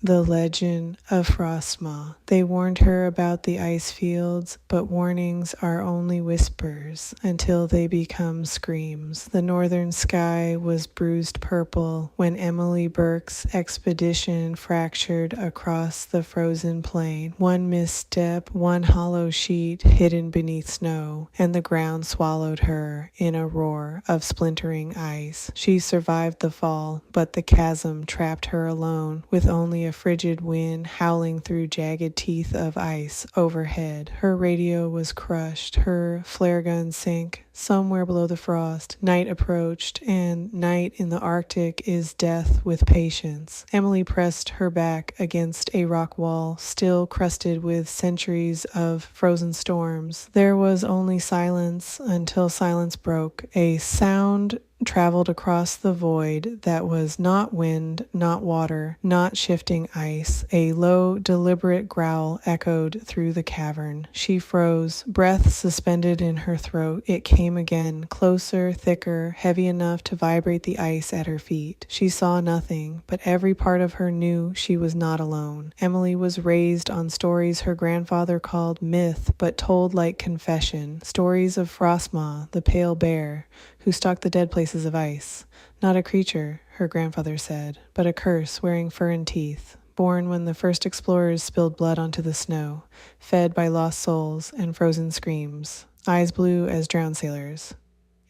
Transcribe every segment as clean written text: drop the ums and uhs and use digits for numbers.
The legend of Frostmaw. They warned her about the ice fields, but warnings are only whispers until they become screams. The northern sky was bruised purple when Emily Burke's expedition fractured across the frozen plain. One misstep, one hollow sheet hidden beneath snow, and the ground swallowed her in a roar of splintering ice. She survived the fall, but the chasm trapped her alone, with only a frigid wind howling through jagged teeth of ice overhead. Her radio was crushed, her flare gun sank somewhere below the frost. Night approached, and night in the Arctic is death with patience. Emily pressed her back against a rock wall, still crusted with centuries of frozen storms. There was only silence until silence broke. A sound traveled across the void that was not wind, not water, not shifting ice. A low, deliberate growl echoed through the cavern. She froze, breath suspended in her throat. It came again, closer, thicker, heavy enough to vibrate the ice at her feet. She saw nothing, but every part of her knew she was not alone. Emily was raised on stories her grandfather called myth, but told like confession. Stories of Frostmaw, the pale bear, who stalked the dead places of ice. Not a creature, her grandfather said, but a curse wearing fur and teeth, born when the first explorers spilled blood onto the snow, fed by lost souls and frozen screams, eyes blue as drowned sailors.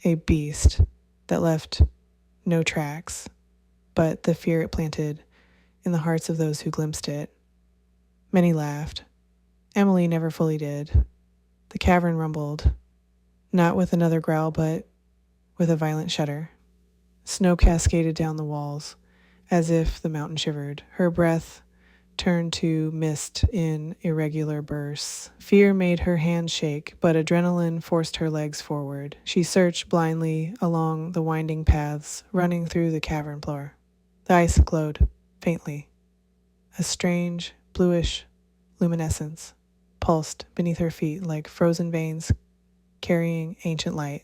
A beast that left no tracks, but the fear it planted in the hearts of those who glimpsed it. Many laughed. Emily never fully did. The cavern rumbled, not with another growl, but with a violent shudder. Snow cascaded down the walls, as if the mountain shivered. Her breath turned to mist in irregular bursts. Fear made her hands shake, but adrenaline forced her legs forward. She searched blindly along the winding paths, running through the cavern floor. The ice glowed, faintly. A strange, bluish luminescence pulsed beneath her feet like frozen veins carrying ancient light.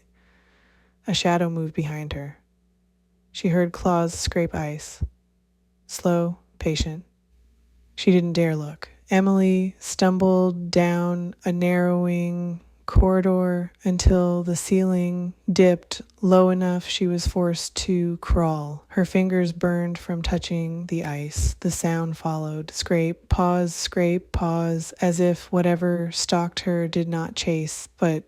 A shadow moved behind her. She heard claws scrape ice. Slow, patient. She didn't dare look. Emily stumbled down a narrowing corridor until the ceiling dipped low enough she was forced to crawl. Her fingers burned from touching the ice. The sound followed. Scrape, pause, as if whatever stalked her did not chase, but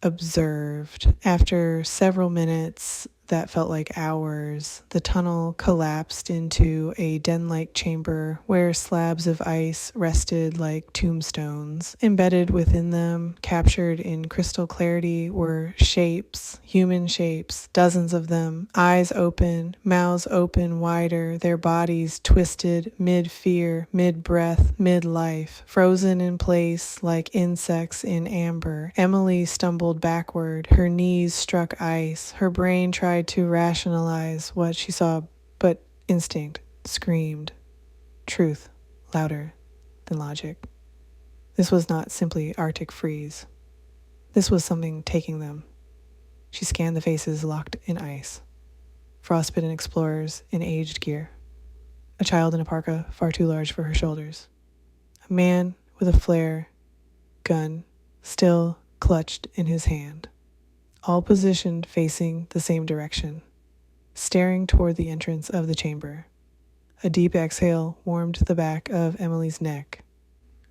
observed. After several minutes that felt like hours, the tunnel collapsed into a den-like chamber where slabs of ice rested like tombstones. Embedded within them, captured in crystal clarity, were shapes, human shapes, dozens of them, eyes open, mouths open wider, their bodies twisted mid-fear, mid-breath, mid-life, frozen in place like insects in amber. Emily stumbled backward, her knees struck ice, her brain tried to rationalize what she saw, but instinct screamed truth louder than logic. This was not simply Arctic freeze. This was something taking them. She scanned the faces locked in ice, frostbitten explorers in aged gear, a child in a parka far too large for her shoulders, a man with a flare gun still clutched in his hand, all positioned facing the same direction, staring toward the entrance of the chamber. A deep exhale warmed the back of Emily's neck.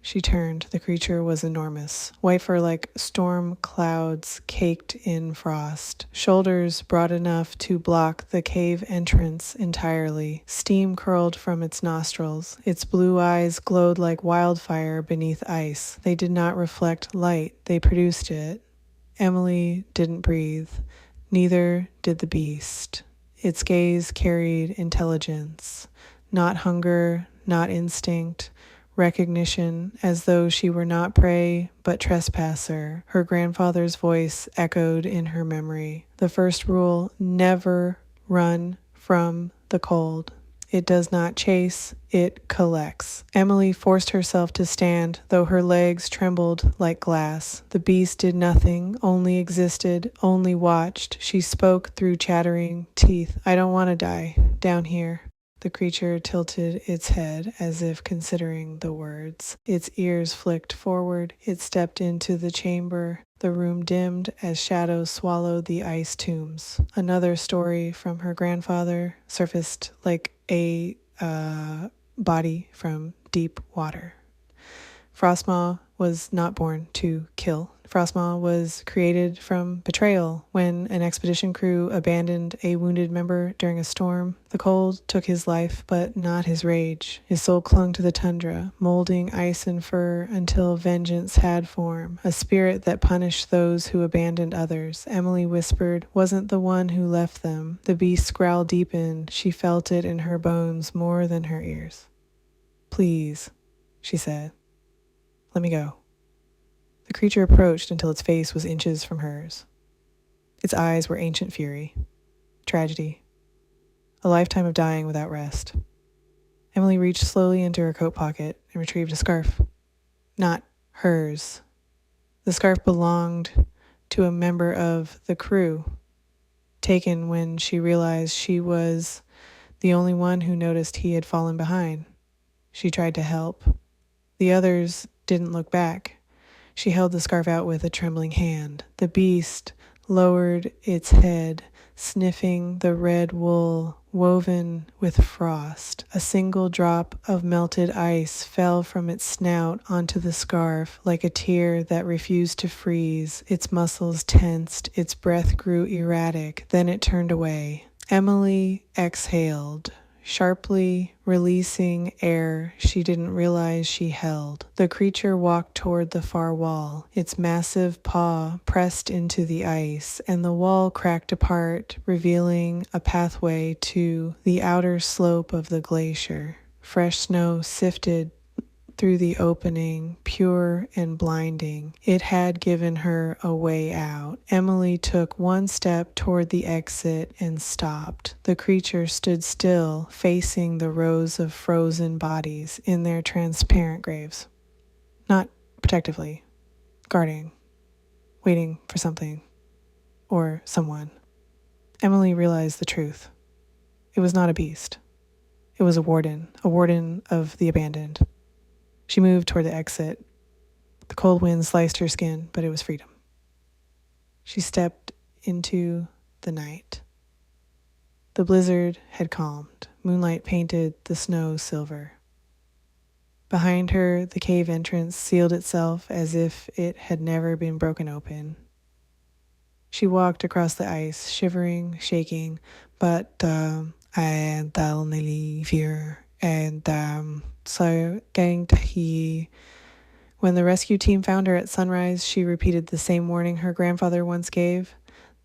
She turned. The creature was enormous, white fur like storm clouds caked in frost, shoulders broad enough to block the cave entrance entirely. Steam curled from its nostrils. Its blue eyes glowed like wildfire beneath ice. They did not reflect light, they produced it. Emily didn't breathe. Neither did the beast. Its gaze carried intelligence, not hunger, not instinct, recognition, as though she were not prey but trespasser. Her grandfather's voice echoed in her memory. The first rule: never run from the cold. It does not chase, it collects. Emily forced herself to stand, though her legs trembled like glass. The beast did nothing, only existed, only watched. She spoke through chattering teeth. I don't want to die down here. The creature tilted its head as if considering the words. Its ears flicked forward. It stepped into the chamber. The room dimmed as shadows swallowed the ice tombs. Another story from her grandfather surfaced like a body from deep water. Frostmaw was not born to kill. Frostmaw was created from betrayal. When an expedition crew abandoned a wounded member during a storm, the cold took his life, but not his rage. His soul clung to the tundra, molding ice and fur until vengeance had form, a spirit that punished those who abandoned others. Emily whispered, "Wasn't the one who left them." The beast's growl deepened. She felt it in her bones more than her ears. "Please," she said. "Let me go." The creature approached until its face was inches from hers. Its eyes were ancient fury, tragedy, a lifetime of dying without rest. Emily reached slowly into her coat pocket and retrieved a scarf. Not hers. The scarf belonged to a member of the crew, taken when she realized she was the only one who noticed he had fallen behind. She tried to help. The others didn't look back. She held the scarf out with a trembling hand. The beast lowered its head, sniffing the red wool woven with frost. A single drop of melted ice fell from its snout onto the scarf like a tear that refused to freeze. Its muscles tensed, its breath grew erratic, then it turned away. Emily exhaled, sharply releasing air she didn't realize she held. The creature walked toward the far wall. Its massive paw pressed into the ice, and the wall cracked apart, revealing a pathway to the outer slope of the glacier. Fresh snow sifted through the opening, pure and blinding. It had given her a way out. Emily took one step toward the exit and stopped. The creature stood still, facing the rows of frozen bodies in their transparent graves. Not protectively, guarding, waiting for something or someone. Emily realized the truth. It was not a beast. It was a warden of the abandoned. She moved toward the exit. The cold wind sliced her skin, but it was freedom. She stepped into the night. The blizzard had calmed. Moonlight painted the snow silver. Behind her, the cave entrance sealed itself as if it had never been broken open. She walked across the ice, shivering, shaking, but I only fear. And so getting to when the rescue team found her at sunrise, she repeated the same warning her grandfather once gave.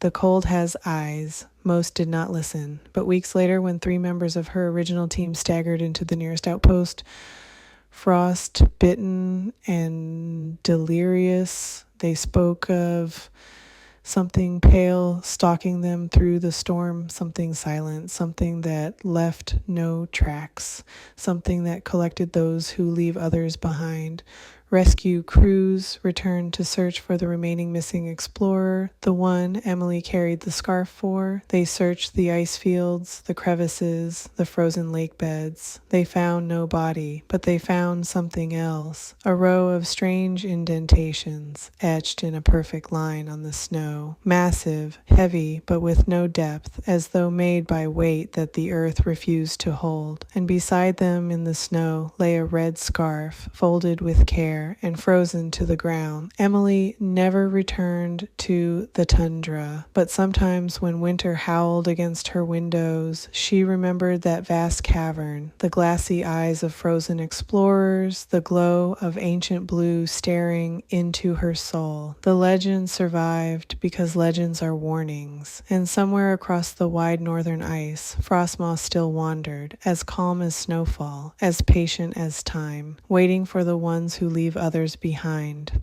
The cold has eyes. Most did not listen. But weeks later, when 3 members of her original team staggered into the nearest outpost, frost-bitten and delirious, they spoke of something pale stalking them through the storm, something silent, something that left no tracks, something that collected those who leave others behind. Rescue crews returned to search for the remaining missing explorer, the one Emily carried the scarf for. They searched the ice fields, the crevices, the frozen lake beds. They found no body, but they found something else, a row of strange indentations etched in a perfect line on the snow, massive, heavy, but with no depth, as though made by weight that the earth refused to hold. And beside them in the snow lay a red scarf, folded with care and frozen to the ground. Emily never returned to the tundra, but sometimes when winter howled against her windows, she remembered that vast cavern, the glassy eyes of frozen explorers, the glow of ancient blue staring into her soul. The legend survived because legends are warnings, and somewhere across the wide northern ice, Frostmaw still wandered, as calm as snowfall, as patient as time, waiting for the ones who leave others behind.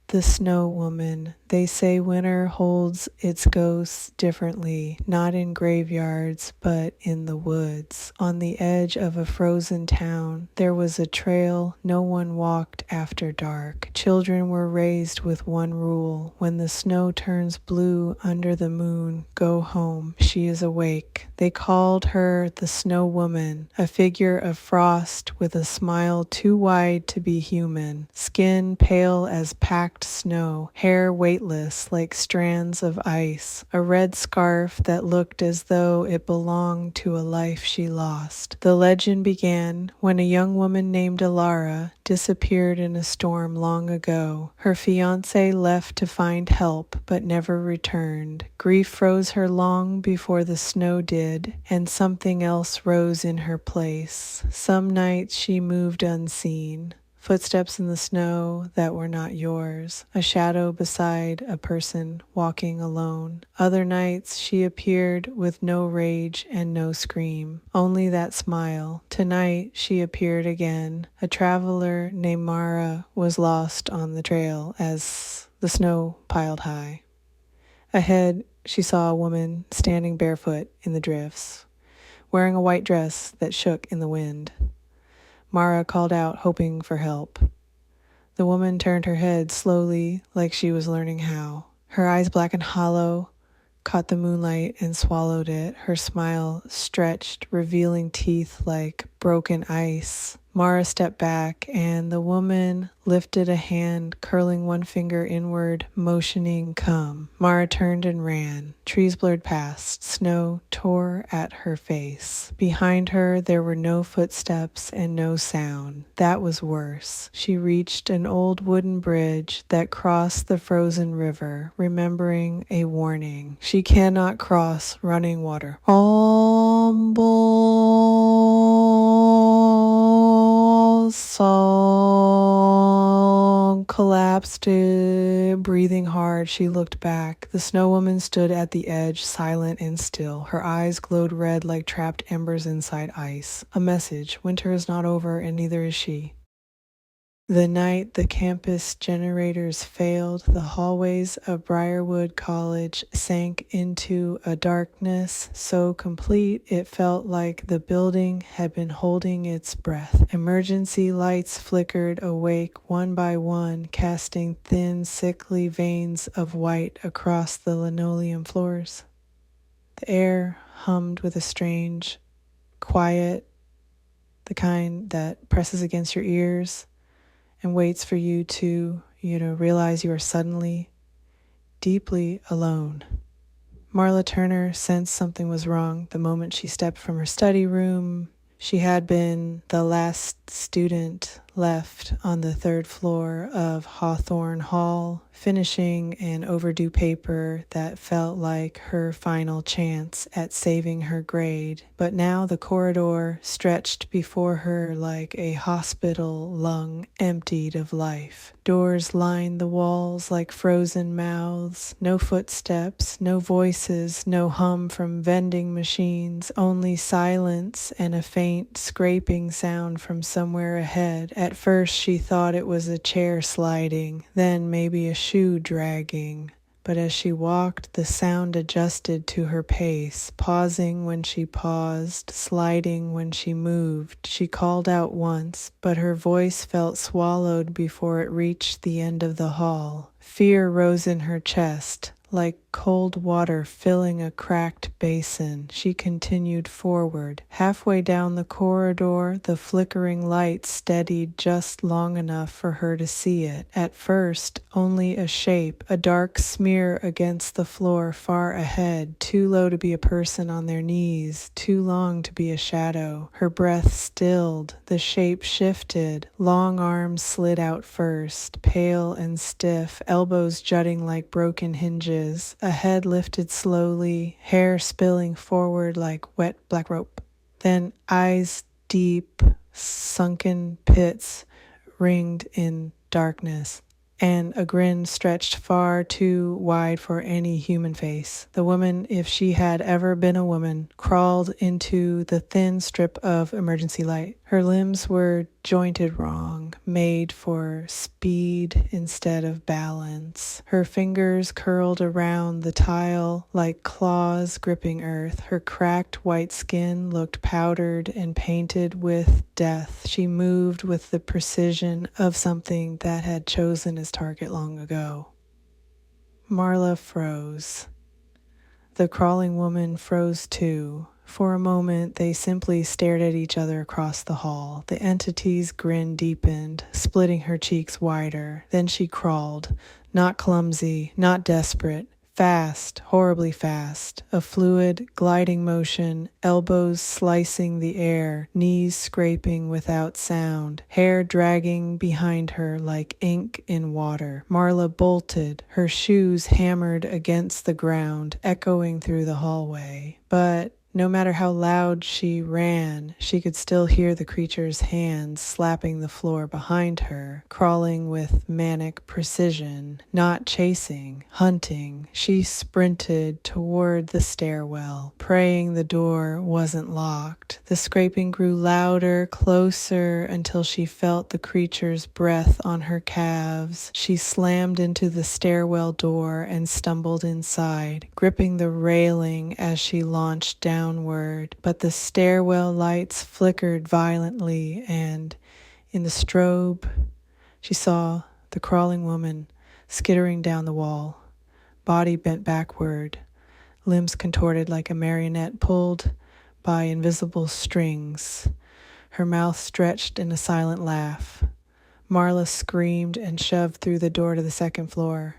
The Snow Woman. They say winter holds its ghosts differently, not in graveyards, but in the woods. On the edge of a frozen town, there was a trail no one walked after dark. Children were raised with one rule: when the snow turns blue under the moon, go home. She is awake. They called her the Snow Woman, a figure of frost with a smile too wide to be human, skin pale as packed snow, hair weightless like strands of ice, a red scarf that looked as though it belonged to a life she lost. The legend began when a young woman named Alara disappeared in a storm long ago. Her fiancé left to find help, but never returned. Grief froze her long before the snow did, and something else rose in her place. Some nights she moved unseen. Footsteps in the snow that were not yours, a shadow beside a person walking alone. Other nights she appeared with no rage and no scream, only that smile. Tonight she appeared again. A traveler named Mara was lost on the trail as the snow piled high. Ahead she saw a woman standing barefoot in the drifts, wearing a white dress that shook in the wind. Mara called out, hoping for help. The woman turned her head slowly, like she was learning how. Her eyes, black and hollow, caught the moonlight and swallowed it. Her smile stretched, revealing teeth like broken ice. Mara stepped back, and the woman lifted a hand, curling one finger inward, motioning, "Come." Mara turned and ran. Trees blurred past. Snow tore at her face. Behind her, there were no footsteps and no sound. That was worse. She reached an old wooden bridge that crossed the frozen river, remembering a warning. She cannot cross running water. Song collapsed, breathing hard. She looked back. The Snow Woman stood at the edge, silent and still. Her eyes glowed red like trapped embers inside ice. A message: winter is not over, and neither is she. The night the campus generators failed, the hallways of Briarwood College sank into a darkness so complete it felt like the building had been holding its breath. Emergency lights flickered awake one by one, casting thin, sickly veins of white across the linoleum floors. The air hummed with a strange quiet, the kind that presses against your ears and waits for you to, realize you are suddenly, deeply alone. Marla Turner sensed something was wrong the moment she stepped from her study room. She had been the last student left on the third floor of Hawthorne Hall, finishing an overdue paper that felt like her final chance at saving her grade. But now the corridor stretched before her like a hospital lung emptied of life. Doors lined the walls like frozen mouths. No footsteps, no voices, no hum from vending machines, only silence and a faint scraping sound from somewhere ahead. At first she thought it was a chair sliding, then maybe a shoe dragging. But as she walked, the sound adjusted to her pace, pausing when she paused, sliding when she moved. She called out once, but her voice felt swallowed before it reached the end of the hall. Fear rose in her chest, like cold water filling a cracked basin. She continued forward. Halfway down the corridor, the flickering light steadied just long enough for her to see it. At first, only a shape, a dark smear against the floor far ahead, too low to be a person on their knees, too long to be a shadow. Her breath stilled. The shape shifted. Long arms slid out first, pale and stiff, elbows jutting like broken hinges. A head lifted slowly, hair spilling forward like wet black rope. Then eyes deep, sunken pits ringed in darkness, and a grin stretched far too wide for any human face. The woman, if she had ever been a woman, crawled into the thin strip of emergency light. Her limbs were jointed wrong, made for speed instead of balance. Her fingers curled around the tile like claws gripping earth. Her cracked white skin looked powdered and painted with death. She moved with the precision of something that had chosen its target long ago. Marla froze. The crawling woman froze too. For a moment, they simply stared at each other across the hall. The entity's grin deepened, splitting her cheeks wider. Then she crawled, not clumsy, not desperate, fast, horribly fast, a fluid, gliding motion, elbows slicing the air, knees scraping without sound, hair dragging behind her like ink in water. Marla bolted, her shoes hammered against the ground, echoing through the hallway. But no matter how loud she ran, she could still hear the creature's hands slapping the floor behind her, crawling with manic precision, not chasing, hunting. She sprinted toward the stairwell, praying the door wasn't locked. The scraping grew louder, closer, until she felt the creature's breath on her calves. She slammed into the stairwell door and stumbled inside, gripping the railing as she launched downward, but the stairwell lights flickered violently, and in the strobe, she saw the crawling woman skittering down the wall, body bent backward, limbs contorted like a marionette pulled by invisible strings, her mouth stretched in a silent laugh. Marla screamed and shoved through the door to the second floor.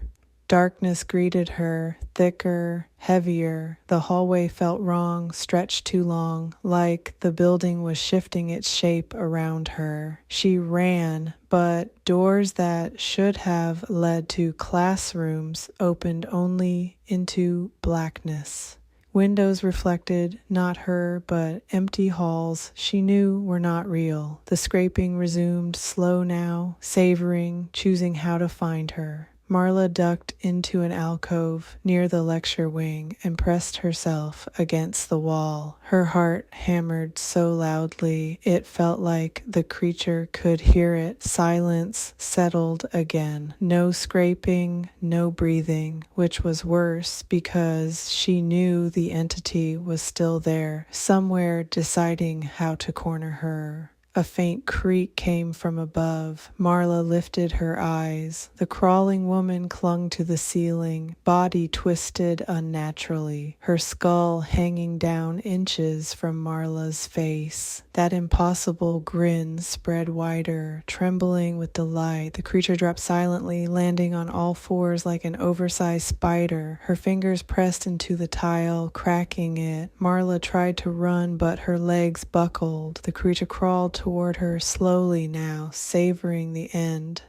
Darkness greeted her, thicker, heavier. The hallway felt wrong, stretched too long, like the building was shifting its shape around her. She ran, but doors that should have led to classrooms opened only into blackness. Windows reflected not her, but empty halls she knew were not real. The scraping resumed, slow now, savoring, choosing how to find her. Marla ducked into an alcove near the lecture wing and pressed herself against the wall. Her heart hammered so loudly it felt like the creature could hear it. Silence settled again. No scraping, no breathing, which was worse because she knew the entity was still there, somewhere deciding how to corner her. A faint creak came from above. Marla lifted her eyes. The crawling woman clung to the ceiling, body twisted unnaturally, her skull hanging down inches from Marla's face. That impossible grin spread wider, trembling with delight. The creature dropped silently, landing on all fours like an oversized spider. Her fingers pressed into the tile, cracking it. Marla tried to run, but her legs buckled. The creature crawled toward her slowly now, savoring the end.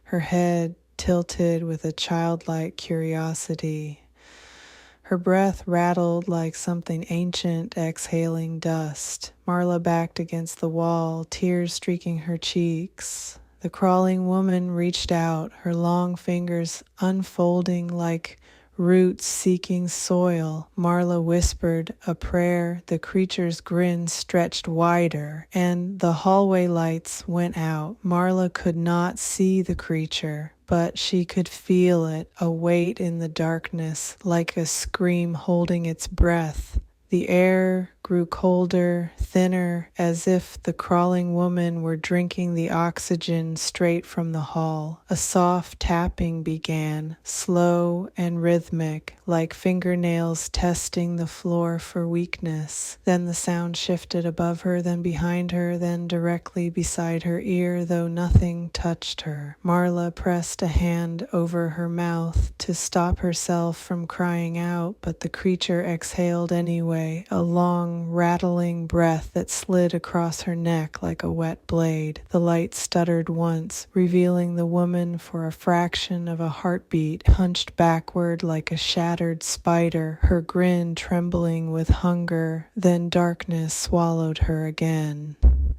Her head tilted with a childlike curiosity. Her breath rattled like something ancient exhaling dust. Marla backed against the wall, tears streaking her cheeks. The crawling woman reached out, her long fingers unfolding like roots seeking soil. Marla whispered a prayer. The creature's grin stretched wider, and the hallway lights went out. Marla could not see the creature, but she could feel it, a weight in the darkness, like a scream holding its breath. The air grew colder, thinner, as if the crawling woman were drinking the oxygen straight from the hall. A soft tapping began, slow and rhythmic, like fingernails testing the floor for weakness. Then the sound shifted above her, then behind her, then directly beside her ear, though nothing touched her. Marla pressed a hand over her mouth to stop herself from crying out, but the creature exhaled anyway, a long, rattling breath that slid across her neck like a wet blade. The light stuttered once, revealing the woman for a fraction of a heartbeat, hunched backward like a shattered spider, her grin trembling with hunger. Then darkness swallowed her again.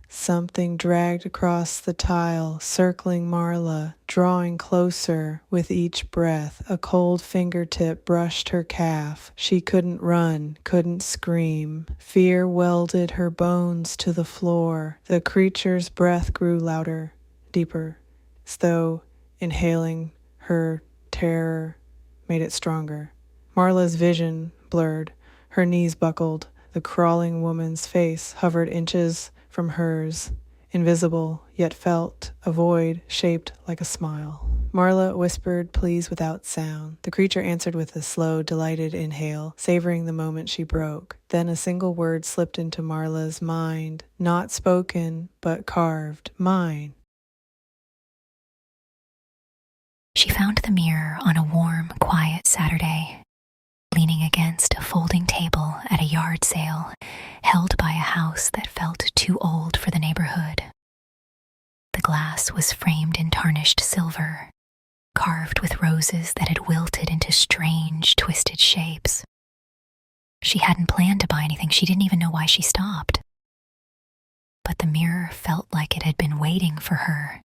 Something dragged across the tile, circling Marla, drawing closer with each breath. A cold fingertip brushed her calf. She couldn't run, couldn't scream. Fear welded her bones to the floor. The creature's breath grew louder, deeper, as though inhaling her terror made it stronger. Marla's vision blurred, her knees buckled, the crawling woman's face hovered inches from hers, invisible, yet felt a void shaped like a smile. Marla whispered please without sound. The creature answered with a slow, delighted inhale, savoring the moment she broke. Then a single word slipped into Marla's mind, not spoken, but carved. Mine. She found the mirror on a warm, quiet Saturday, leaning against a folding table at a yard sale held by a house that felt too old for the neighborhood. The glass was framed in tarnished silver, carved with roses that had wilted into strange, twisted shapes. She hadn't planned to buy anything. She didn't even know why she stopped. But the mirror felt like it had been waiting for her.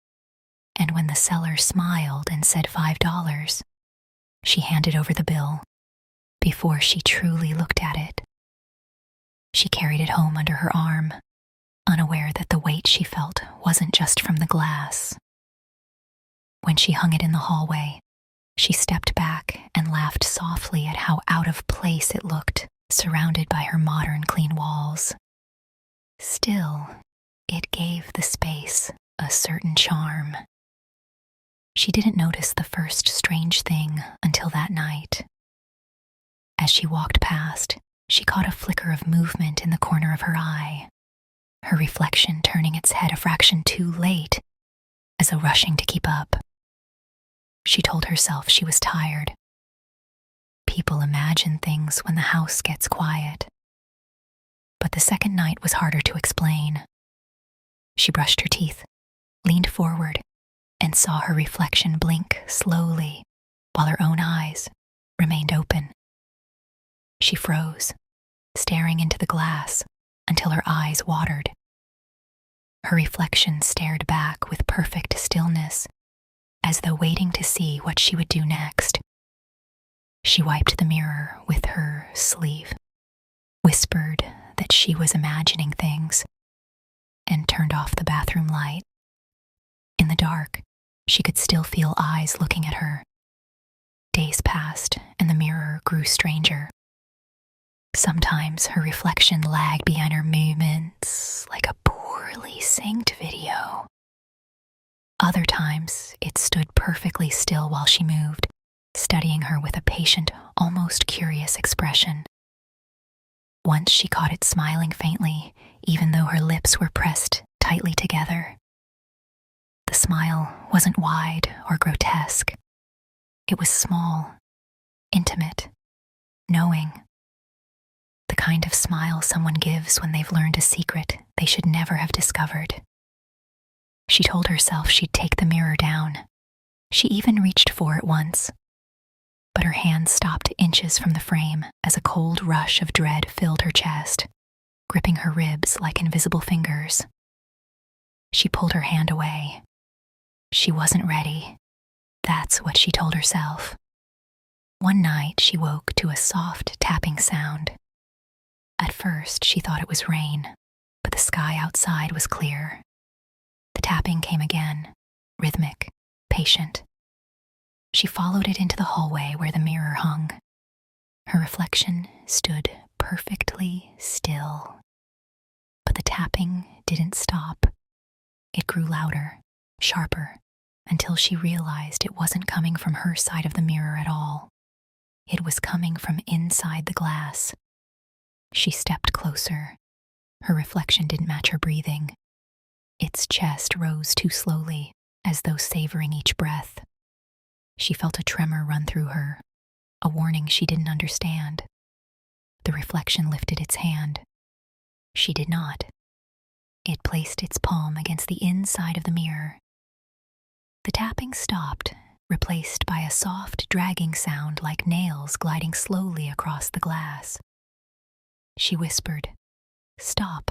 And when the seller smiled and said $5, she handed over the bill before she truly looked at it. She carried it home under her arm, unaware that the weight she felt wasn't just from the glass. When she hung it in the hallway, she stepped back and laughed softly at how out of place it looked, surrounded by her modern clean walls. Still, it gave the space a certain charm. She didn't notice the first strange thing until that night. As she walked past, she caught a flicker of movement in the corner of her eye, her reflection turning its head a fraction too late, as though rushing to keep up. She told herself she was tired. People imagine things when the house gets quiet. But the second night was harder to explain. She brushed her teeth, leaned forward, and saw her reflection blink slowly while her own eyes remained open. She froze, staring into the glass until her eyes watered. Her reflection stared back with perfect stillness, as though waiting to see what she would do next. She wiped the mirror with her sleeve, whispered that she was imagining things, and turned off the bathroom light. In the dark, she could still feel eyes looking at her. Days passed, and the mirror grew stranger. Sometimes her reflection lagged behind her movements like a poorly synced video. Other times, it stood perfectly still while she moved, studying her with a patient, almost curious expression. Once she caught it smiling faintly, even though her lips were pressed tightly together. The smile wasn't wide or grotesque. It was small, intimate, knowing. The kind of smile someone gives when they've learned a secret they should never have discovered. She told herself she'd take the mirror down. She even reached for it once. But her hand stopped inches from the frame as a cold rush of dread filled her chest, gripping her ribs like invisible fingers. She pulled her hand away. She wasn't ready. That's what she told herself. One night she woke to a soft tapping sound. At first she thought it was rain, but the sky outside was clear. The tapping came again, rhythmic, patient. She followed it into the hallway where the mirror hung. Her reflection stood perfectly still. But the tapping didn't stop. It grew louder, sharper, until she realized it wasn't coming from her side of the mirror at all. It was coming from inside the glass. She stepped closer. Her reflection didn't match her breathing. Its chest rose too slowly, as though savoring each breath. She felt a tremor run through her, a warning she didn't understand. The reflection lifted its hand. She did not. It placed its palm against the inside of the mirror. The tapping stopped, replaced by a soft, dragging sound like nails gliding slowly across the glass. She whispered, "Stop,"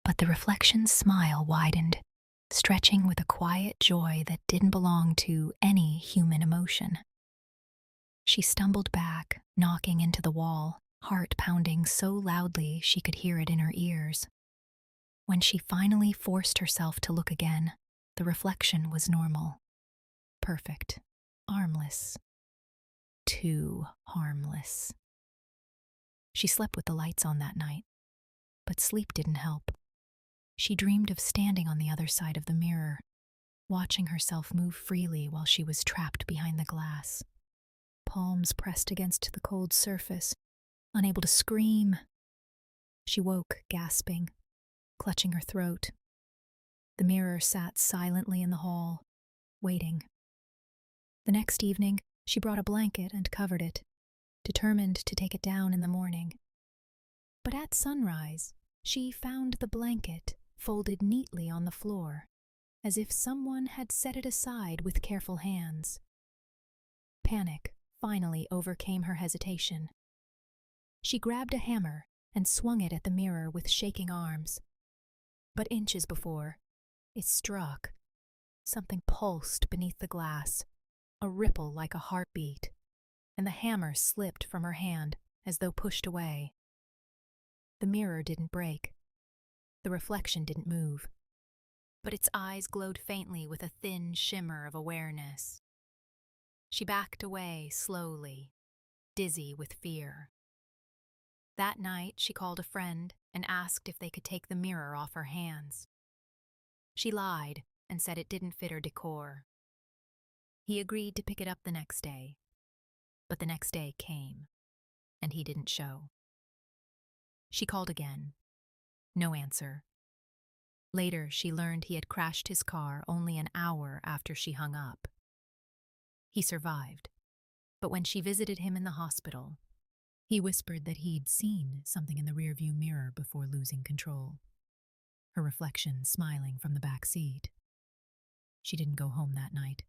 but the reflection's smile widened, stretching with a quiet joy that didn't belong to any human emotion. She stumbled back, knocking into the wall, heart pounding so loudly she could hear it in her ears. When she finally forced herself to look again, The reflection was normal, perfect, harmless. Too harmless. She slept with the lights on that night, but sleep didn't help. She dreamed of standing on the other side of the mirror, watching herself move freely while she was trapped behind the glass. Palms pressed against the cold surface, unable to scream. She woke, gasping, clutching her throat. The mirror sat silently in the hall, waiting. The next evening, she brought a blanket and covered it, determined to take it down in the morning. But at sunrise, she found the blanket folded neatly on the floor, as if someone had set it aside with careful hands. Panic finally overcame her hesitation. She grabbed a hammer and swung it at the mirror with shaking arms. But inches before, it struck. Something pulsed beneath the glass, a ripple like a heartbeat, and the hammer slipped from her hand as though pushed away. The mirror didn't break. The reflection didn't move, but its eyes glowed faintly with a thin shimmer of awareness. She backed away slowly, dizzy with fear. That night, she called a friend and asked if they could take the mirror off her hands. She lied and said it didn't fit her decor. He agreed to pick it up the next day, but the next day came, and he didn't show. She called again. No answer. Later, she learned he had crashed his car only an hour after she hung up. He survived, but when she visited him in the hospital, he whispered that he'd seen something in the rearview mirror before losing control. Her reflection smiling from the back seat. She didn't go home that night.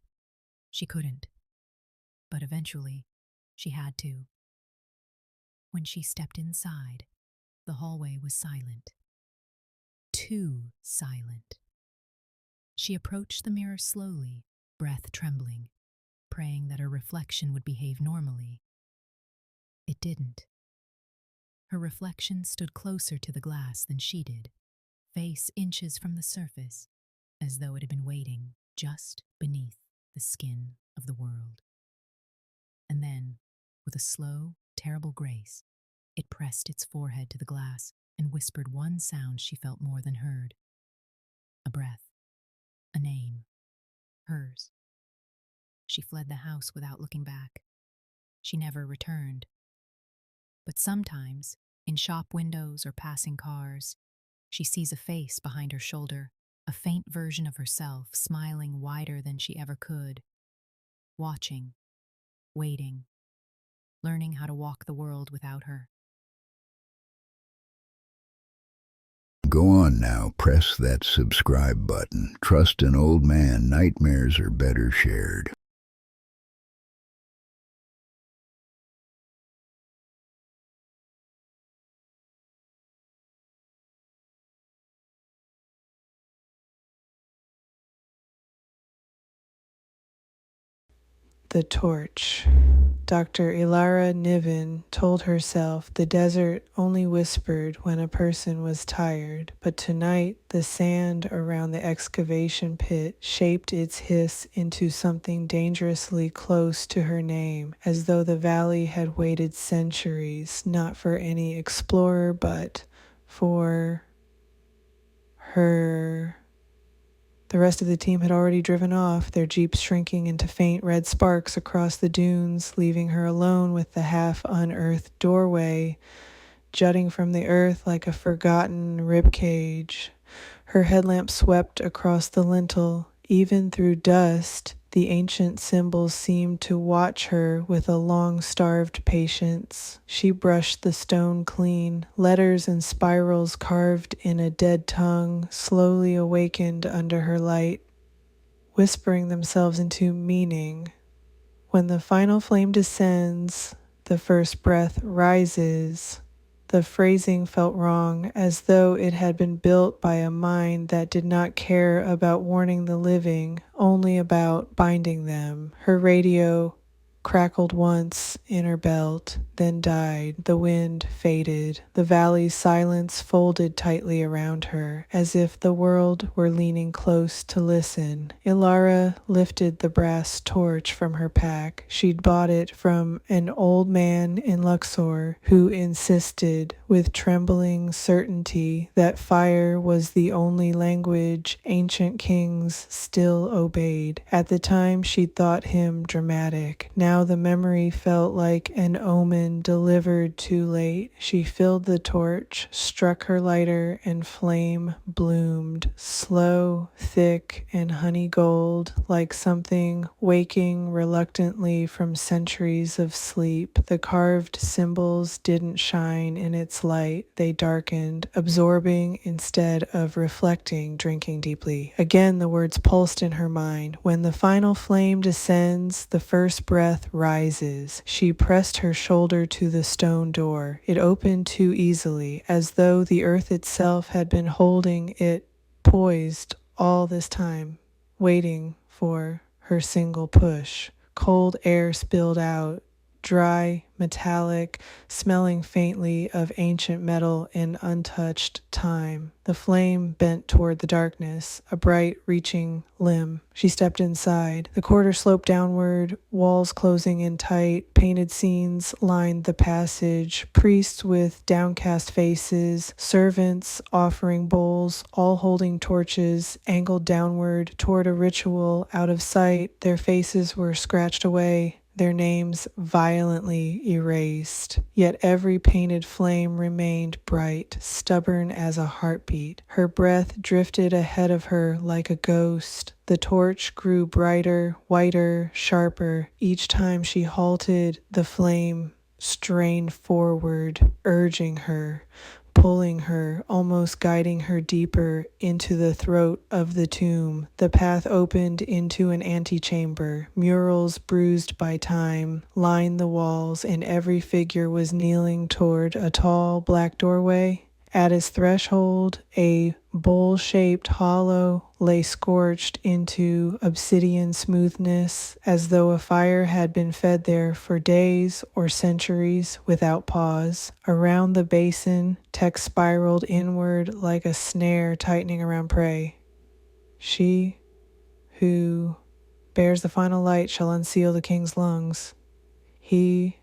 She couldn't. But eventually, she had to. When she stepped inside, the hallway was silent. Too silent. She approached the mirror slowly, breath trembling, praying that her reflection would behave normally. It didn't. Her reflection stood closer to the glass than she did, face inches from the surface, as though it had been waiting just beneath the skin of the world. And then, with a slow, terrible grace, it pressed its forehead to the glass and whispered one sound she felt more than heard. A breath. A name. Hers. She fled the house without looking back. She never returned. But sometimes, in shop windows or passing cars, she sees a face behind her shoulder, a faint version of herself smiling wider than she ever could, watching, waiting, learning how to walk the world without her. Go on now, press that subscribe button. Trust an old man, nightmares are better shared. The torch. Dr. Ilara Niven told herself the desert only whispered when a person was tired, but tonight the sand around the excavation pit shaped its hiss into something dangerously close to her name, as though the valley had waited centuries, not for any explorer, but for her. The rest of the team had already driven off, their jeeps shrinking into faint red sparks across the dunes, leaving her alone with the half-unearthed doorway jutting from the earth like a forgotten ribcage. Her headlamp swept across the lintel. Even through dust, the ancient symbols seemed to watch her with a long-starved patience. She brushed the stone clean. Letters and spirals carved in a dead tongue slowly awakened under her light, whispering themselves into meaning. When the final flame descends, the first breath rises. The phrasing felt wrong, as though it had been built by a mind that did not care about warning the living, only about binding them. Her radio crackled once in her belt, then died. The wind faded. The valley's silence folded tightly around her, as if the world were leaning close to listen. Ilara lifted the brass torch from her pack. She'd bought it from an old man in Luxor who insisted with trembling certainty that fire was the only language ancient kings still obeyed. At the time, she'd thought him dramatic. Now the memory felt like an omen delivered too late. She filled the torch, struck her lighter, and flame bloomed, slow, thick, and honey gold, like something waking reluctantly from centuries of sleep. The carved symbols didn't shine in its light. They darkened, absorbing instead of reflecting, drinking deeply. Again, the words pulsed in her mind. When the final flame descends, the first breath rises. She pressed her shoulder to the stone door. It opened too easily, as though the earth itself had been holding it poised all this time, waiting for her single push. Cold air spilled out, dry, metallic, smelling faintly of ancient metal and untouched time. The flame bent toward the darkness, a bright, reaching limb. She stepped inside. The corridor sloped downward, walls closing in tight, painted scenes lined the passage, priests with downcast faces, servants offering bowls, all holding torches, angled downward toward a ritual out of sight. Their faces were scratched away, their names violently erased. Yet every painted flame remained bright, stubborn as a heartbeat. Her breath drifted ahead of her like a ghost. The torch grew brighter, whiter, sharper. Each time she halted, the flame strained forward, urging her, pulling her, almost guiding her deeper into the throat of the tomb. The path opened into an antechamber. Murals bruised by time lined the walls, and every figure was kneeling toward a tall black doorway. At its threshold, a bowl-shaped hollow lay scorched into obsidian smoothness, as though a fire had been fed there for days or centuries without pause. Around the basin, text spiraled inward like a snare tightening around prey. She who bears the final light shall unseal the king's lungs. He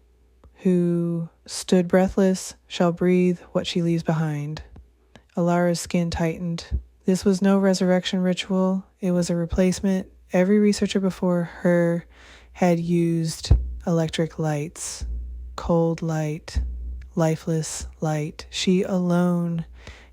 who stood breathless shall breathe what she leaves behind. Alara's skin tightened. This was no resurrection ritual. It was a replacement. Every researcher before her had used electric lights, cold light, lifeless light. She alone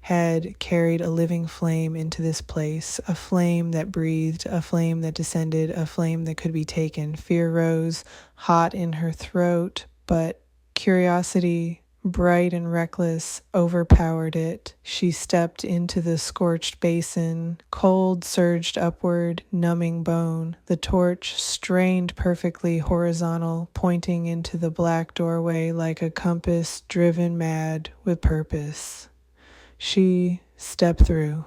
had carried a living flame into this place, a flame that breathed, a flame that descended, a flame that could be taken. Fear rose hot in her throat, but curiosity, bright and reckless, overpowered it. She stepped into the scorched basin. Cold surged upward, numbing bone. The torch strained perfectly horizontal, pointing into the black doorway like a compass driven mad with purpose. She stepped through.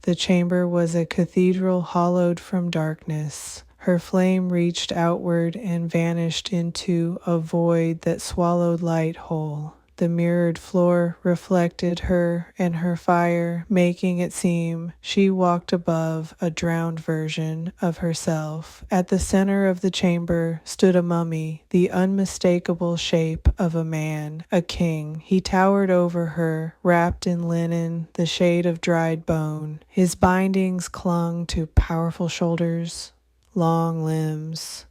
The chamber was a cathedral hollowed from darkness. Her flame reached outward and vanished into a void that swallowed light whole. The mirrored floor reflected her and her fire, making it seem she walked above a drowned version of herself. At the center of the chamber stood a mummy, the unmistakable shape of a man, a king. He towered over her, wrapped in linen, the shade of dried bone. His bindings clung to powerful shoulders, long limbs,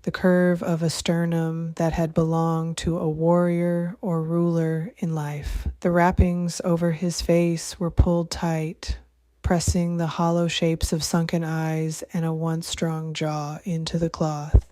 the curve of a sternum that had belonged to a warrior or ruler in life. The wrappings over his face were pulled tight, pressing the hollow shapes of sunken eyes and a once strong jaw into the cloth.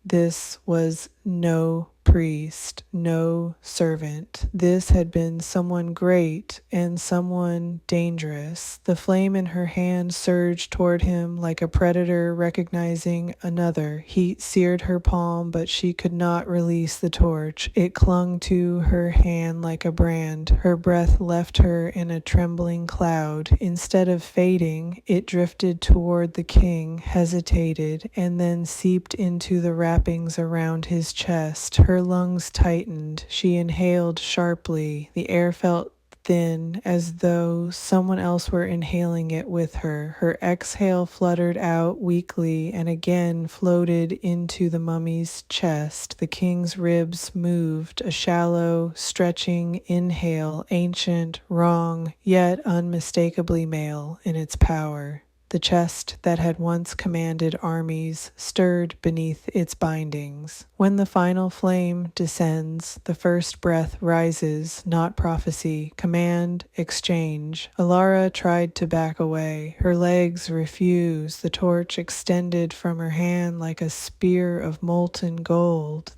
This was no priest, no servant. This had been someone great and someone dangerous. The flame in her hand surged toward him like a predator recognizing another. Heat seared her palm, but she could not release the torch. It clung to her hand like a brand. Her breath left her in a trembling cloud. Instead of fading, it drifted toward the king, hesitated, and then seeped into the wrappings around his chest. Her lungs tightened. She inhaled sharply. The air felt thin, as though someone else were inhaling it with her. Her exhale fluttered out weakly and again floated into the mummy's chest. The king's ribs moved, a shallow, stretching inhale, ancient, wrong, yet unmistakably male in its power. The chest that had once commanded armies stirred beneath its bindings. When the final flame descends, the first breath rises, not prophecy, command, exchange. Alara tried to back away. Her legs refused. The torch extended from her hand like a spear of molten gold.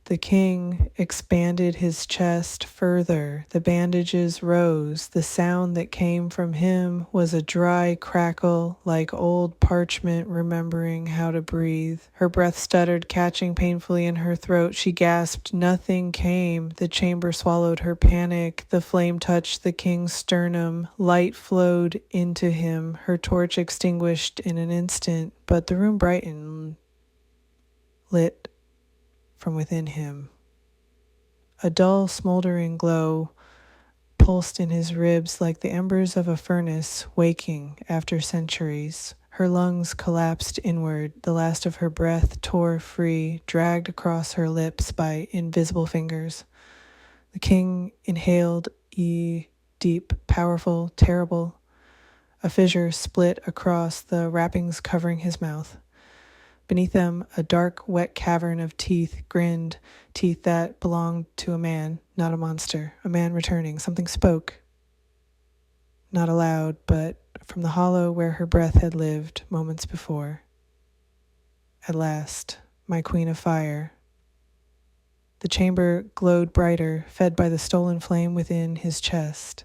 The king expanded his chest further. The bandages rose. The sound that came from him was a dry crackle, like old parchment remembering how to breathe. Her breath stuttered, catching painfully in her throat. She gasped. Nothing came. The chamber swallowed her panic. The flame touched the king's sternum. Light flowed into him. Her torch extinguished in an instant, but the room brightened, lit from within him. A dull, smoldering glow pulsed in his ribs like the embers of a furnace waking after centuries. Her lungs collapsed inward. The last of her breath tore free, dragged across her lips by invisible fingers. The king inhaled, deep, powerful, terrible. A fissure split across the wrappings covering his mouth. Beneath them, a dark, wet cavern of teeth grinned, teeth that belonged to a man, not a monster. A man returning. Something spoke. Not aloud, but from the hollow where her breath had lived moments before. At last, my queen of fire. The chamber glowed brighter, fed by the stolen flame within his chest.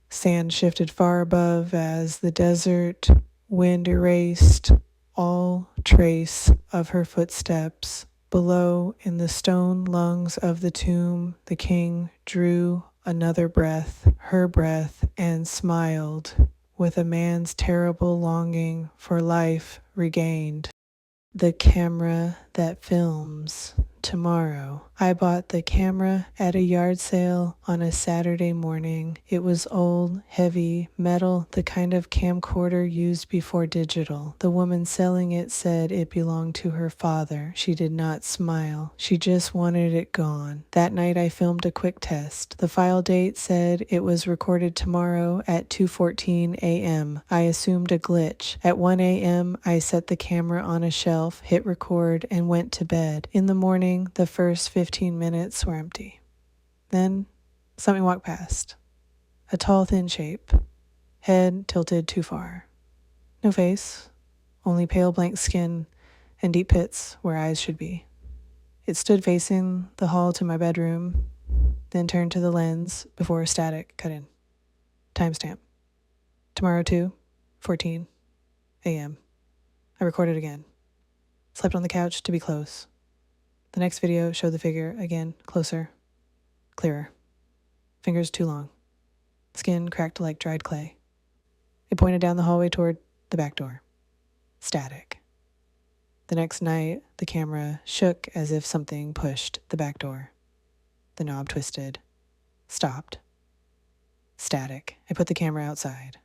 Sand shifted far above as the desert wind erased all trace of her footsteps. Below, in the stone lungs of the tomb, the king drew another breath, her breath, and smiled with a man's terrible longing for life regained. The camera that films. Tomorrow. I bought the camera at a yard sale on a Saturday morning. It was old, heavy, metal, the kind of camcorder used before digital. The woman selling it said it belonged to her father. She did not smile. She just wanted it gone. That night I filmed a quick test. The file date said it was recorded tomorrow at 2:14 a.m. I assumed a glitch. At 1 a.m. I set the camera on a shelf, hit record, and went to bed. In the morning, the first 15 minutes were empty. Then something walked past. A tall, thin shape. Head tilted too far. No face, only pale blank skin and deep pits where eyes should be. It stood facing the hall to my bedroom, then turned to the lens before static cut in. Timestamp. Tomorrow 2:14 a.m. I recorded again. Slept on the couch to be close. The next video showed the figure again, closer, clearer. Fingers too long. Skin cracked like dried clay. It pointed down the hallway toward the back door. Static. The next night, the camera shook as if something pushed the back door. The knob twisted. Stopped. Static. I put the camera outside.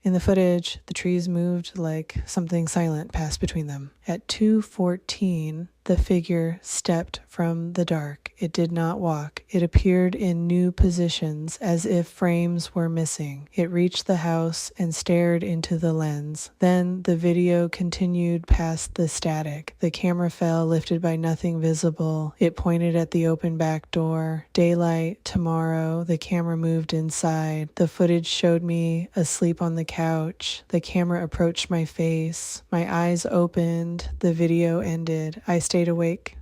In the footage, the trees moved like something silent passed between them. At 2:14, the figure stepped from the dark. It did not walk. It appeared in new positions as if frames were missing. It reached the house and stared into the lens. Then the video continued past the static. The camera fell, lifted by nothing visible. It pointed at the open back door. Daylight, tomorrow. The camera moved inside. The footage showed me asleep on the couch. The camera approached my face. My eyes opened. The video ended. I stayed awake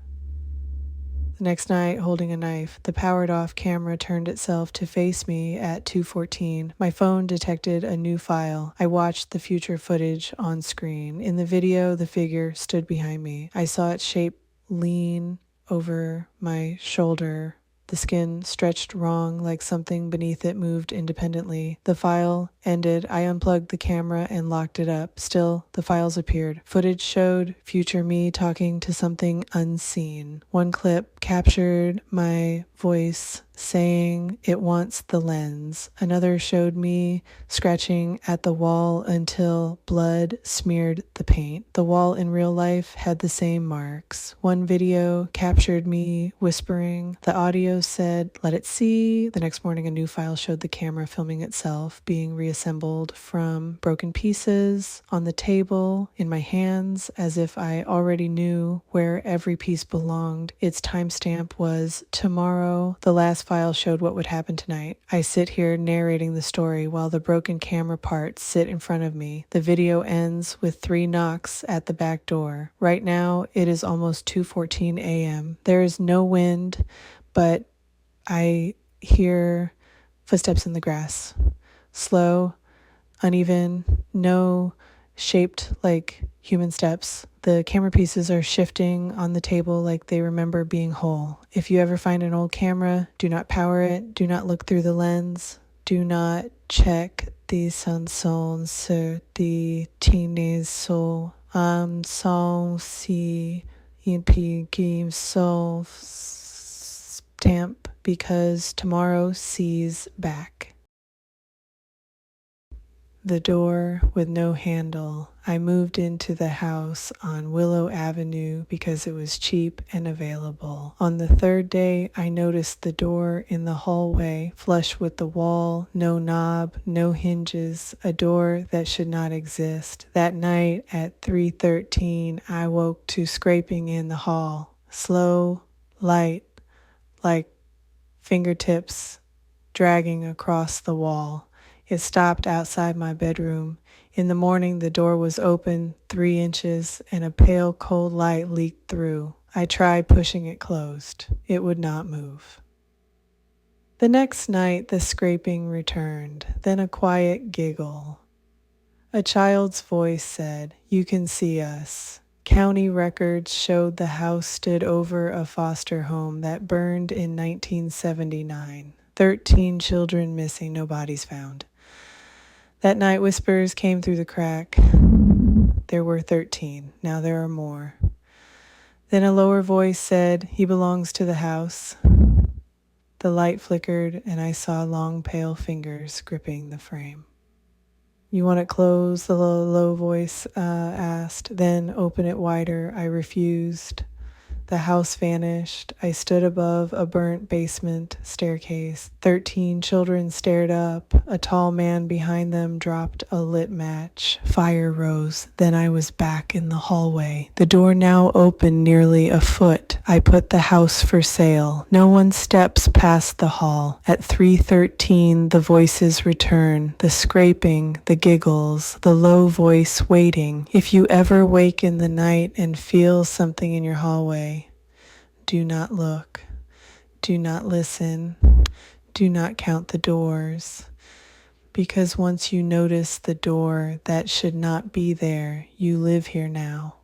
The next night, holding a knife, the powered-off camera turned itself to face me at 2:14. My phone detected a new file. I watched the future footage on screen. In the video, the figure stood behind me. I saw its shape lean over my shoulder. The skin stretched wrong, like something beneath it moved independently. The file ended. I unplugged the camera and locked it up. Still, the files appeared. Footage showed future me talking to something unseen. One clip captured my voice saying it wants the lens. Another showed me scratching at the wall until blood smeared the paint. The wall in real life had the same marks. One video captured me whispering. The audio said, "Let it see." The next morning, a new file showed the camera filming itself, being reassembled from broken pieces on the table in my hands, as if I already knew where every piece belonged. Its timestamp was tomorrow. The last file showed what would happen tonight. I sit here narrating the story while the broken camera parts sit in front of me. The video ends with 3 knocks at the back door. Right now, it is almost 2:14 a.m. There is no wind, but I hear footsteps in the grass. Slow, uneven, no shaped like human steps. The camera pieces are shifting on the table like they remember being whole. If you ever find an old camera, do not power it, do not look through the lens, do not check the sons sur the teenage soul. Sans si impigim soul stamp, because tomorrow sees back. The door with no handle. I moved into the house on Willow Avenue because it was cheap and available. On the 3rd day, I noticed the door in the hallway, flush with the wall, no knob, no hinges, a door that should not exist. That night at 3:13, I woke to scraping in the hall. Slow, light, like fingertips dragging across the wall. It stopped outside my bedroom. In the morning, the door was open 3 inches and a pale, cold light leaked through. I tried pushing it closed. It would not move. The next night, the scraping returned, then a quiet giggle. A child's voice said, "You can see us." County records showed the house stood over a foster home that burned in 1979. 13 children missing, no bodies found. That night, whispers came through the crack. There were 13. Now there are more. Then a lower voice said, "He belongs to the house." The light flickered, and I saw long, pale fingers gripping the frame. "You want it closed?" the low voice asked. "Then open it wider." I refused. The house vanished. I stood above a burnt basement staircase. 13 children stared up. A tall man behind them dropped a lit match. Fire rose. Then I was back in the hallway. The door now opened nearly a foot. I put the house for sale. No one steps past the hall. At 3:13, the voices return. The scraping, the giggles, the low voice waiting. If you ever wake in the night and feel something in your hallway, do not look, do not listen, do not count the doors, because once you notice the door that should not be there, you live here now.